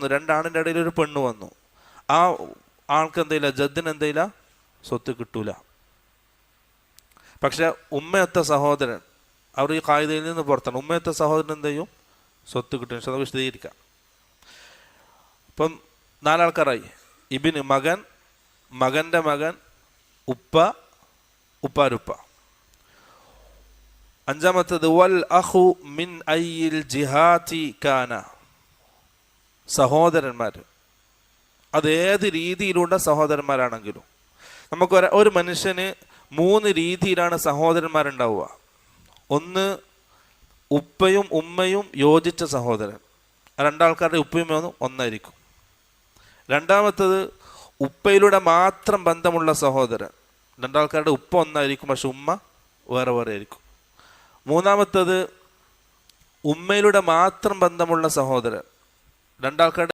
വന്നു, രണ്ടാണിൻ്റെ ഇടയിൽ ഒരു പെണ്ണ് വന്നു, ആ ആൾക്ക് എന്തെയില്ല, ജദ്ദിന് എന്തെയില്ല, സ്വത്ത് കിട്ടൂല. പക്ഷെ ഉമ്മയത്തെ സഹോദരൻ, അവർ ഈ കായികയിൽ നിന്ന് പുറത്താണ്, ഉമ്മയത്തെ സഹോദരൻ എന്ത് ചെയ്യും, സ്വത്ത് കിട്ടും. പക്ഷെ നമുക്ക് വിശദീകരിക്കാം. ഇപ്പം 4 ആൾക്കാരായി. ഇബിന് മകൻ, മകൻ്റെ മകൻ, ഉപ്പ, ഉപ്പാരുപ്പ. 5-മത്തേത് വൽ അഖു മിൻ അയ്യിൽ ജിഹാതി കാന, സഹോദരന്മാർ, അതേത് രീതിയിലുള്ള സഹോദരന്മാരാണെങ്കിലും. നമുക്ക് ഒരു മനുഷ്യന് 3 രീതിയിലാണ് സഹോദരന്മാരുണ്ടാവുക. ഒന്ന്, ഉപ്പയും ഉമ്മയും യോജിച്ച സഹോദരൻ, 2 ആൾക്കാരുടെ ഉപ്പയും ഒന്നായിരിക്കും. രണ്ടാമത്തത് ഉപ്പയിലൂടെ മാത്രം ബന്ധമുള്ള സഹോദരൻ, 2 ആൾക്കാരുടെ ഉപ്പ ഒന്നായിരിക്കും, പക്ഷെ ഉമ്മ വേറെ വേറെ ആയിരിക്കും. 3-മത്തേത് ഉമ്മയിലൂടെ മാത്രം ബന്ധമുള്ള സഹോദരൻ, 2 ആൾക്കാരുടെ